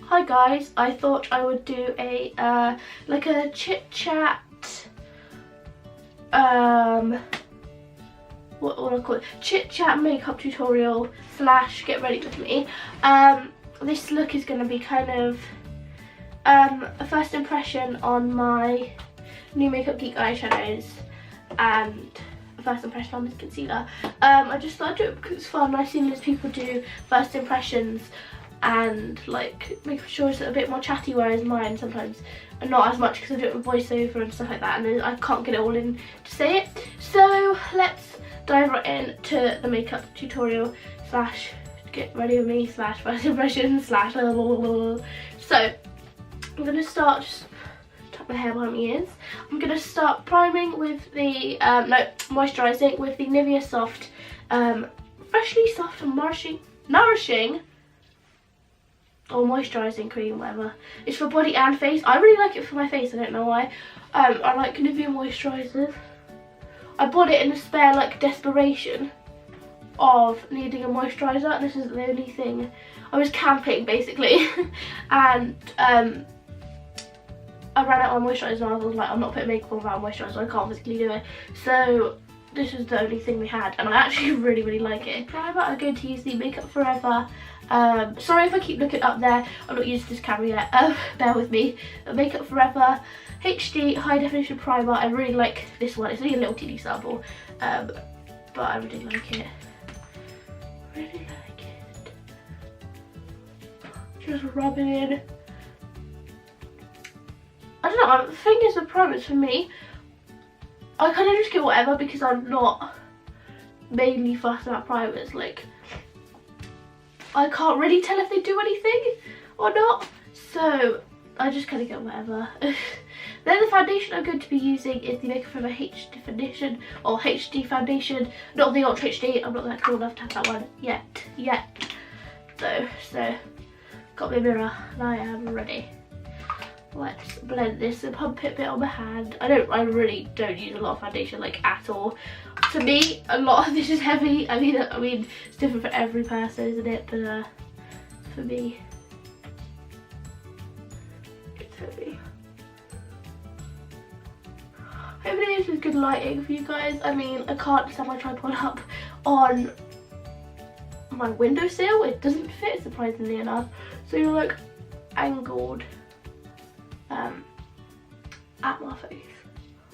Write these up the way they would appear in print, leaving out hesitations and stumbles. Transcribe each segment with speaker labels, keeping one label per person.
Speaker 1: Hi guys, I thought I would do a like a chit chat, what do I call it? Chit chat makeup tutorial slash get ready with me. This look is going to be kind of a first impression on my new Makeup Geek eyeshadows and a first impression on this concealer. I just thought I'd do it because it's fun. I've seen those people do first impressions and like making sure it's a bit more chatty, whereas mine sometimes not as much because I do it with voiceover and stuff like that, and I can't get it all in to say it. So let's dive right into the makeup tutorial slash get ready with me slash first impression slash blah, blah, blah, blah. So I'm going to start, just tuck my hair behind my ears. I'm going to start priming with the, moisturising with the Nivea Soft, freshly soft and nourishing or moisturising cream, whatever. It's for body and face. I really like it for my face, I don't know why. I like Nivea moisturisers. I bought it in the spare like desperation of needing a moisturiser, and this is the only thing. I was camping basically and I ran out of moisturiser and I was like, I'm not putting makeup on without moisturiser, I can't physically do it. So this is the only thing we had, and I actually really like it. Primer, I'm going to use the Makeup Forever. Sorry if I keep looking up there, I'm not used to this camera yet, bear with me. Makeup Forever HD High Definition Primer. I really like this one. It's only a little teeny sample, but I really like it. Really like it. Just rub it in. I don't know, the thing is with primers for me, I kind of just get whatever because I'm not mainly fussed about primers. Like, I can't really tell if they do anything or not, so I just kind of get whatever. Then the foundation I'm going to be using is the Makeup Forever HD Foundation, or HD Foundation, not the Ultra HD. I'm not that cool enough to have that one yet. So got my mirror and I am ready. Let's blend this and pump it a bit on my hand. I really don't use a lot of foundation, like, at all. To me, a lot of this is heavy. I mean, it's different for every person, isn't it? But for me, it's heavy. Hopefully this is good lighting for you guys. I mean, I can't set my tripod up on my windowsill. It doesn't fit, surprisingly enough. So you're like angled at my face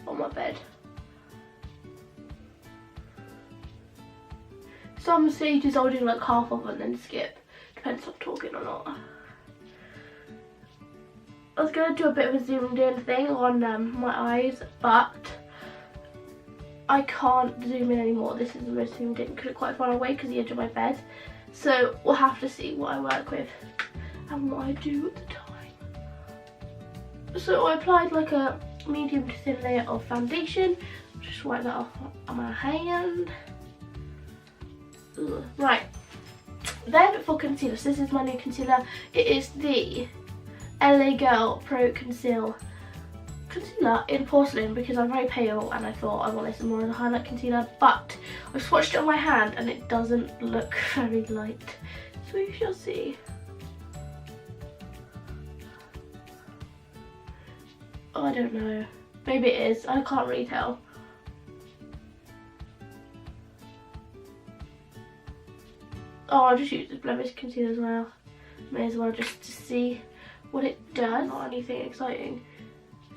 Speaker 1: on my bed. Some stages I'll do like half of and then skip. Depends if I'm talking or not. I was going to do a bit of a zoomed in thing on my eyes, but I can't zoom in anymore. This is the most zoomed in because it's quite far away because the edge of my bed. So we'll have to see what I work with and what I do at the time. So I applied like a medium to thin layer of foundation. Just wipe that off on my hand. Ugh. Right, then for concealer, so this is my new concealer. It is the LA Girl Pro Concealer in porcelain because I'm very pale and I thought I want this more as a highlight concealer, but I swatched it on my hand and it doesn't look very light, so you shall see. Oh, I don't know, maybe it is, I can't really tell. Oh, I'll just use this blemish concealer as well. May as well just to see what it does. Not anything exciting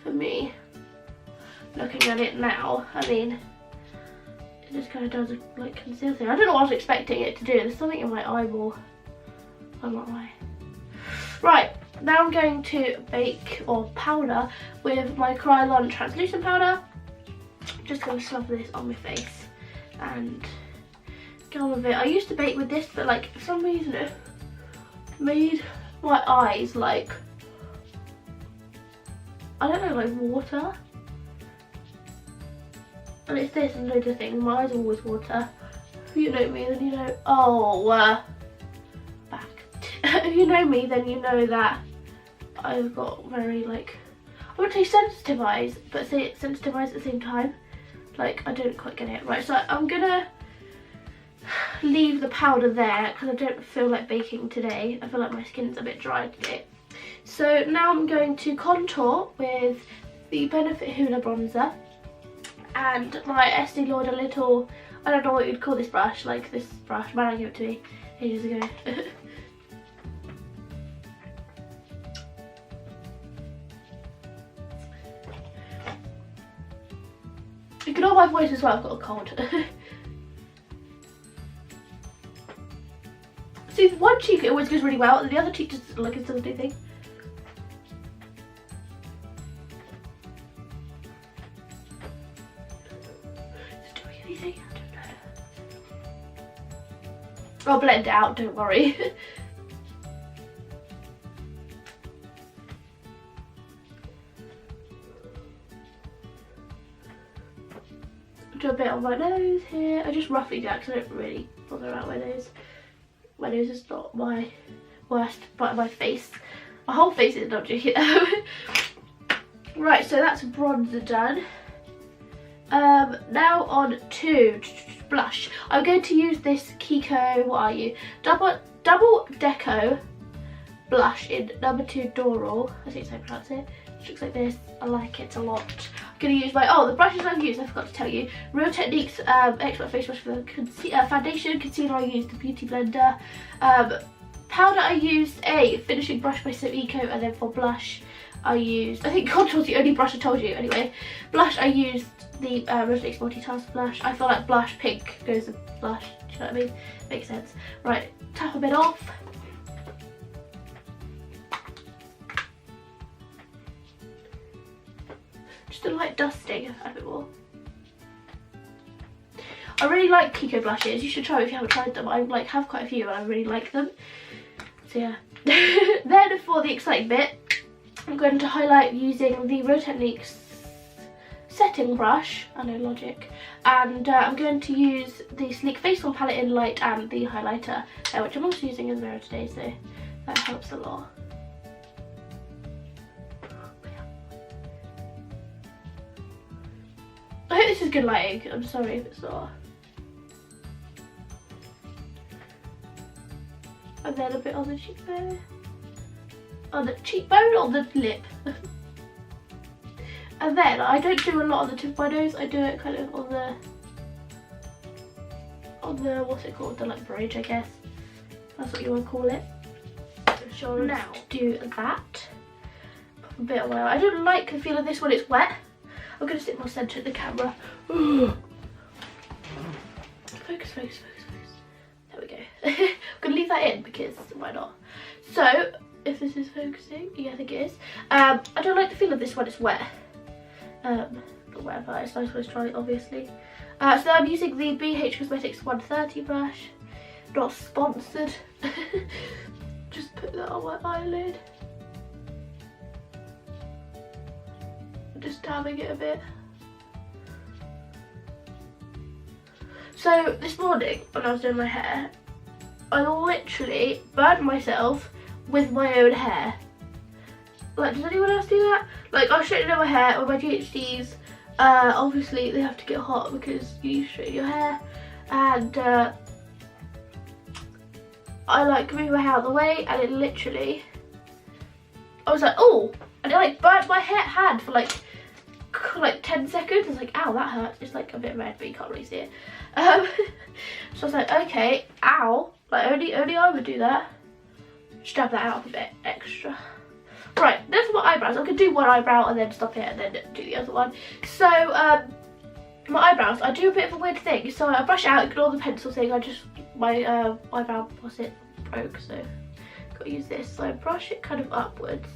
Speaker 1: for me. Looking at it now, I mean, it just kind of does a like conceal thing. I don't know what I was expecting it to do. There's something in my eyeball. I'm not right. Right, now I'm going to bake or powder with my Krylon translucent powder. Just going to slap this on my face and get on with it. I used to bake with this, but like for some reason it made my eyes like, I don't know, like water. And it's this and loads of things. My eyes are always water. If you know me, then you know. Oh, back. If you know me, then you know that I've got very like, I wouldn't say sensitive eyes, but say sensitive eyes at the same time. Like, I don't quite get it. Right, so I'm gonna leave the powder there because I don't feel like baking today. I feel like my skin's a bit dry today. So now I'm going to contour with the Benefit Hoola bronzer and my Estee Lauder little, I don't know what you'd call this brush, like this brush, man gave it to me ages ago. Ignore my voice as well, I've got a cold. See, one cheek it always goes really well, and the other cheek just like it doesn't do anything. Is it doing anything? I don't know. I'll blend it out, don't worry. Do a bit on my nose here. I just roughly do that because I don't really bother about my nose. My nose is not my worst part of my face. My whole face is not joking. Right, so that's bronzer done. Now on to blush. I'm going to use this Kiko, what are you? Double Deco blush in number 2 Doral. I think that's how I pronounce it. It looks like this. I like it a lot. I'm going to use my, the brushes I've used, I forgot to tell you. Real Techniques Expert Face Brush for the foundation. Concealer I used the Beauty Blender. Powder I used a finishing brush by So Eco, and then for blush I used, I think contour's the only brush I told you anyway. Blush I used the Real Techniques Multitask blush. I feel like blush pink goes with blush, do you know what I mean? Makes sense. Right, tap a bit off. Just a light dusting, a bit more. I really like Kiko blushes. You should try them if you haven't tried them. I have quite a few and I really like them. So yeah. Then for the exciting bit, I'm going to highlight using the Real Techniques setting brush. I know, logic. And I'm going to use the Sleek Face One palette in light and the highlighter, which I'm also using as a mirror today, so that helps a lot. I hope this is good lighting. I'm sorry if it's not. And then a bit on the cheekbone. On the cheekbone or the lip. And then I don't do a lot on the tip of my nose. I do it kind of on the what's it called? The like bridge, I guess. That's what you want to call it. So now do that. Put a bit on my eye. I don't like the feel of this when it's wet. I'm going to sit more centre in the camera. Focus, focus, focus, focus. There we go. I'm going to leave that in because why not? So, if this is focusing, yeah, I think it is. I don't like the feel of this when it's wet. But whatever, it's nice when it's dry, obviously. So I'm using the BH Cosmetics 130 brush. Not sponsored. Just put that on my eyelid. Just dabbing it a bit. So this morning when I was doing my hair, I literally burnt myself with my own hair. Like, does anyone else do that? Like, I straighten my hair with my GHDs. Obviously they have to get hot because you straighten your hair, and I like move my hair out of the way, and it literally, I was like, oh, and it like burnt my hand for like 10 seconds. I was like, ow, that hurts. It's like a bit red, but you can't really see it. So I was like, okay, ow. Like only I would do that. Just dab that out a bit extra. Right, that's my eyebrows. I could do one eyebrow and then stop it and then do the other one. So my eyebrows, I do a bit of a weird thing. So I brush out, ignore the pencil thing. My eyebrow faucet broke, so gotta use this. So I brush it kind of upwards,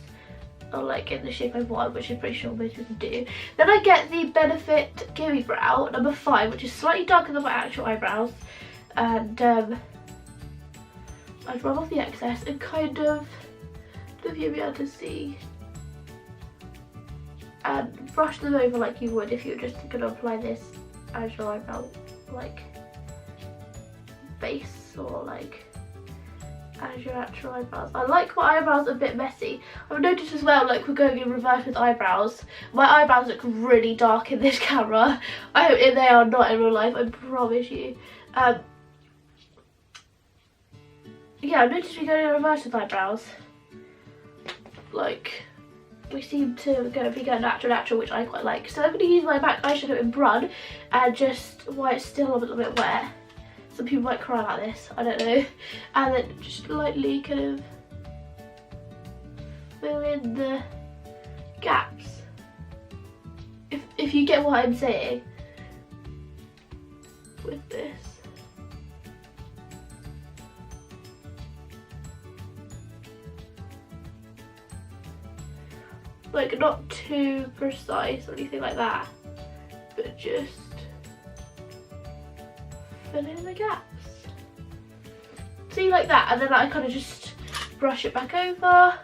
Speaker 1: or like in the shape I want, which I'm pretty sure most people do. Then I get the Benefit Gooey Brow number 5, which is slightly darker than my actual eyebrows, and I'd rub off the excess and kind of, I don't know if you'll be able to see, and brush them over like you would if you were just going to apply this as your eyebrow like base, or like as your actual eyebrows. I like my eyebrows a bit messy. I've noticed as well, like we're going in reverse with eyebrows. My eyebrows look really dark in this camera. I hope they are not in real life, I promise you. Yeah, I've noticed we go in reverse with eyebrows. like, we seem to be going natural, which I quite like. So I'm going to use my MAC eyeshadow in Brun, and just while it's still a little bit wet. Some people might cry about this, I don't know. And then just lightly kind of fill in the gaps. If you get what I'm saying with this. Like, not too precise or anything like that, but just fill in the gaps. See, like that, and then I kind of just brush it back over.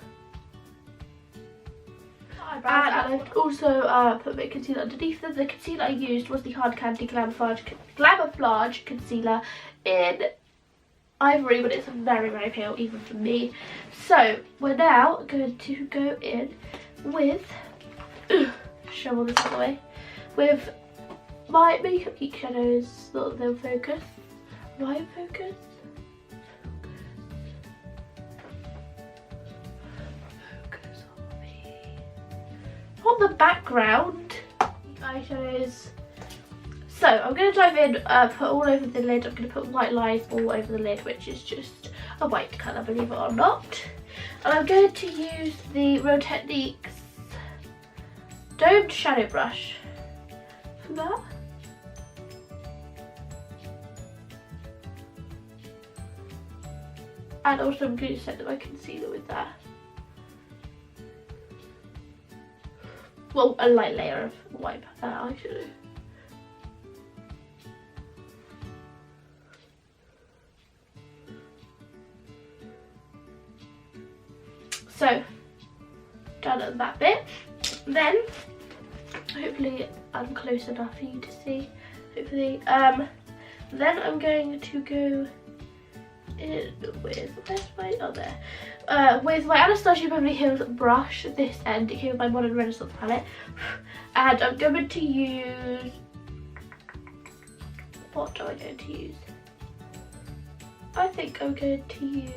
Speaker 1: And I've also put a bit of concealer underneath them. The concealer I used was the Hard Candy Glamourflage concealer in Ivory, but it's very, very pale even for me. So we're now going to go in with, show all this out of the way, with my Makeup Geek shadows. Thought they'll focus. Right, focus. Focus on me. On the background, eyeshadows. So I'm going to dive in, put all over the lid. I'm going to put white lines all over the lid, which is just a white colour, believe it or not. And I'm going to use the Real Techniques domed shadow brush for that. And also I'm going to set my concealer with that. Well, a light layer of white eyeshadow. So, done at that bit. Then, hopefully I'm close enough for you to see. Hopefully, then I'm going to go in with, where's my, oh there, with my Anastasia Beverly Hills brush, this end. It came with my Modern Renaissance palette, and I'm going to use, what am I going to use? I think I'm going to use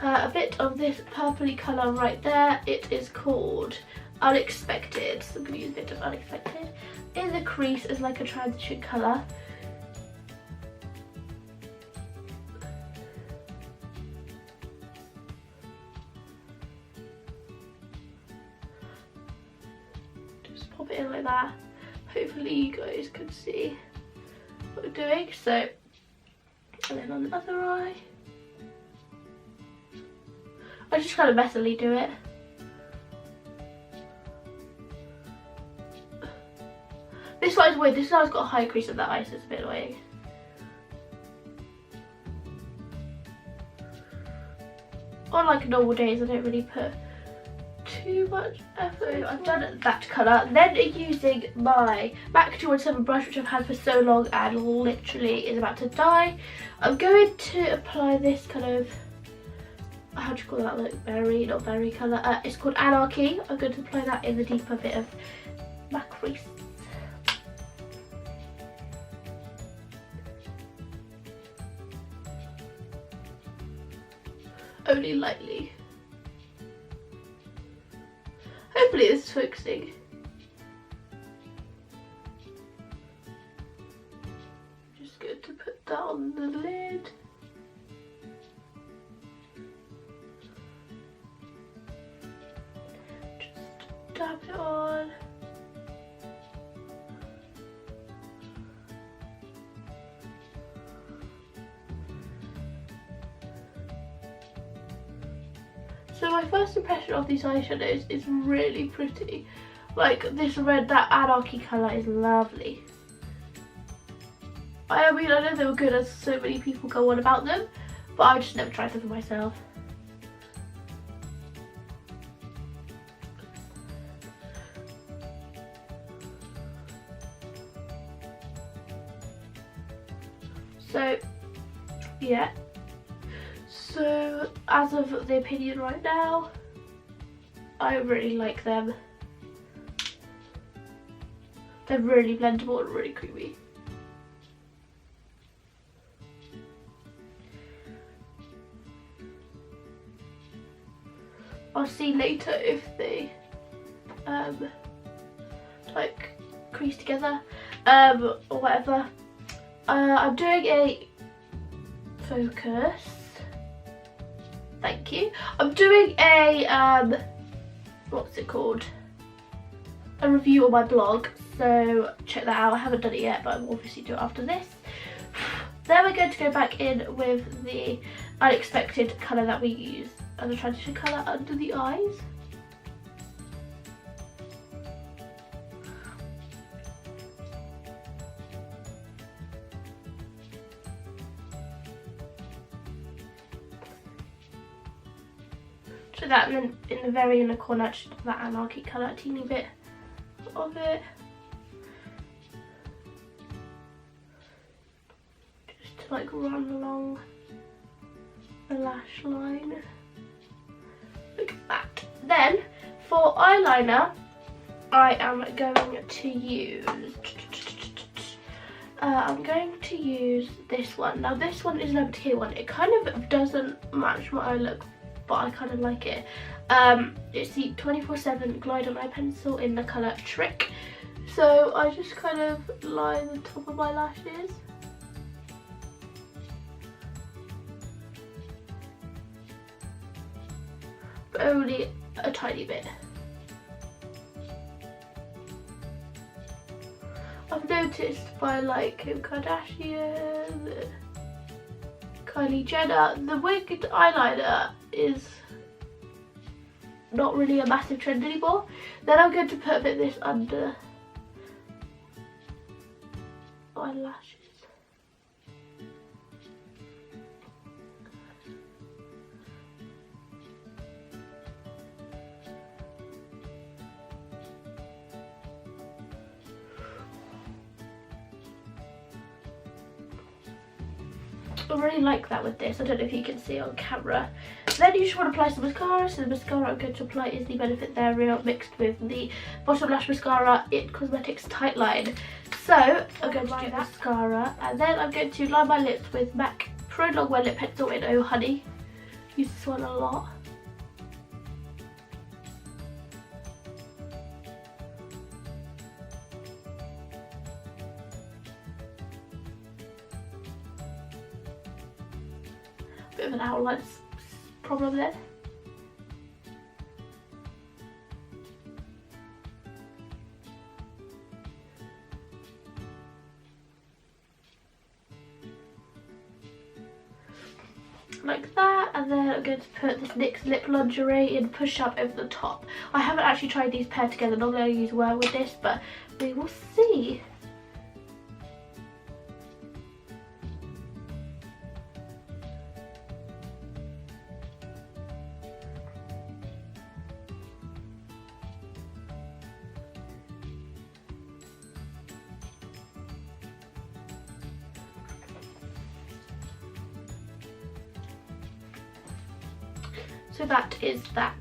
Speaker 1: a bit of this purpley colour right there. It is called Unexpected, so I'm going to use a bit of Unexpected in the crease as like a transition colour. Just pop it in like that. Hopefully you guys can see what we're doing. So, and then on the other eye. I just kind of messily do it. This side's weird. This side's got a high crease of that eye, so it's a bit annoying. On like normal days, I don't really put too much effort. I've done that colour. Then using my MAC 217 brush, which I've had for so long and literally is about to die, I'm going to apply this kind of, how do you call that, like berry, not berry colour, it's called Anarchy. I'm going to apply that in the deeper bit of my crease. Only lightly. Hopefully this is focusing. Just going to put that on the lid. Dab it on. So my first impression of these eyeshadows is really pretty. Like this red, that Anarchy colour is lovely. I mean, I know they were good as so many people go on about them, but I just never tried them for myself. So, yeah. So, as of the opinion right now, I really like them. They're really blendable and really creamy. I'll see later if they like crease together or whatever. I'm doing a focus. Thank you. I'm doing a what's it called? A review on my blog, so check that out. I haven't done it yet, but I'll obviously do it after this. Then we're going to go back in with the unexpected colour that we use as a transition colour under the eyes. So that, and then in the very inner corner, just that anarchy colour, a teeny bit of it. Just to like run along the lash line. Look at that. Then, for eyeliner, I am going to use... I'm going to use this one. Now this one is an over-here one. It kind of doesn't match my eye look, but I kind of like it. It's the 24/7 Glide on Eye Pencil in the colour Trick. So I just kind of line the top of my lashes. But only a tiny bit. I've noticed by like Kim Kardashian, Kylie Jenner, the wigged eyeliner is not really a massive trend anymore. Then I'm going to put a bit of this under my lashes. I really like that with this. I don't know if you can see on camera. Then you just want to apply some mascara. So the mascara I'm going to apply is the Benefit They're Real mixed with the Bottom Lash Mascara It Cosmetics Tight Line. So I'm going to do mascara, and then I'm going to line my lips with MAC Pro Longwear Lip Pencil in Oh Honey. Use this one a lot. Bit of an outline problem there. Like that, and then I'm going to put this NYX Lip Lingerie in Push Up over the top. I haven't actually tried these paired together. Normally I use Wear with this, but we will see. So that is that.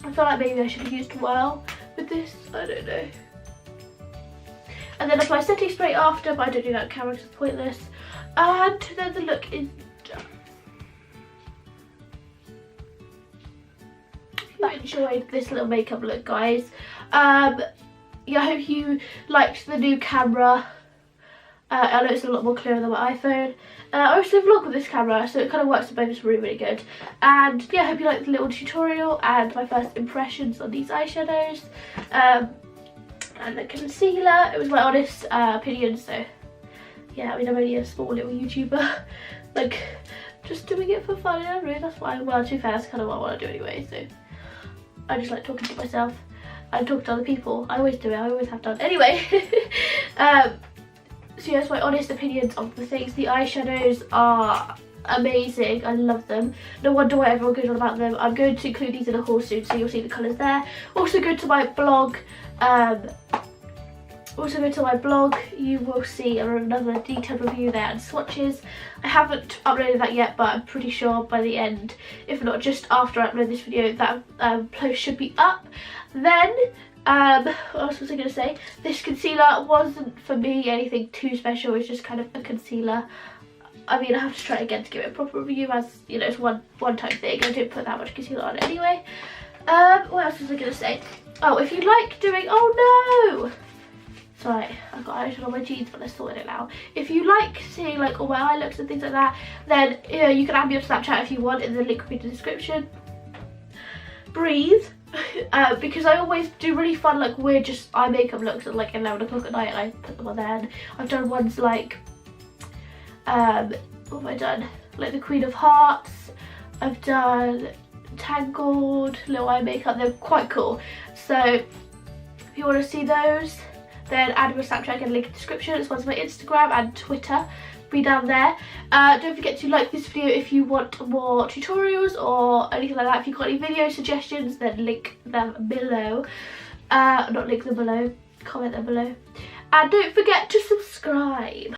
Speaker 1: I feel like maybe I should have used Whirl with this, I don't know. And then apply setting spray after, but I don't do that on camera because it's pointless. And then the look is done. If you enjoyed this little makeup look, guys, yeah, I hope you liked the new camera. I know it's a lot more clearer than my iPhone. I also vlog with this camera, so it kind of works in both. It's really, really good. And yeah, I hope you liked the little tutorial and my first impressions on these eyeshadows. And the concealer, it was my honest opinion, so yeah, I mean, I'm only a small little YouTuber, like, just doing it for fun, yeah, really, that's why, well, to be fair, that's kind of what I want to do anyway, so I just like talking to myself and talking to other people. I always do it, I always have done. Anyway, so yes, my honest opinions of the things. The eyeshadows are amazing, I love them. No wonder why everyone goes on about them. I'm going to include these in a haul soon, so you'll see the colours there. Also go to my blog, you will see another detailed review there and swatches. I haven't uploaded that yet, but I'm pretty sure by the end, if not just after I upload this video, that post should be up. Then what else was I going to say? This concealer wasn't for me anything too special, it's just kind of a concealer. I mean, I have to try again to give it a proper review, as you know, it's one time thing. I didn't put that much concealer on anyway. What else was I gonna say? Oh, if you like doing, oh no! Sorry, I've got eyeshadow on my jeans, but I sorted it now. If you like seeing like all my eye looks and things like that, then you can add me on Snapchat if you want, in the link will be in the description. Breathe, because I always do really fun like weird just eye makeup looks at like 11 o'clock at night, and I put them on there. And I've done ones like, what have I done? Like the Queen of Hearts. I've done Tangled, little eye makeup. They're quite cool. So if you want to see those, then add me on Snapchat, get a link in the description. It's one's my Instagram and Twitter, be down there. Don't forget to like this video if you want more tutorials or anything like that. If you've got any video suggestions, then link them below. Not link them below, comment them below. And don't forget to subscribe.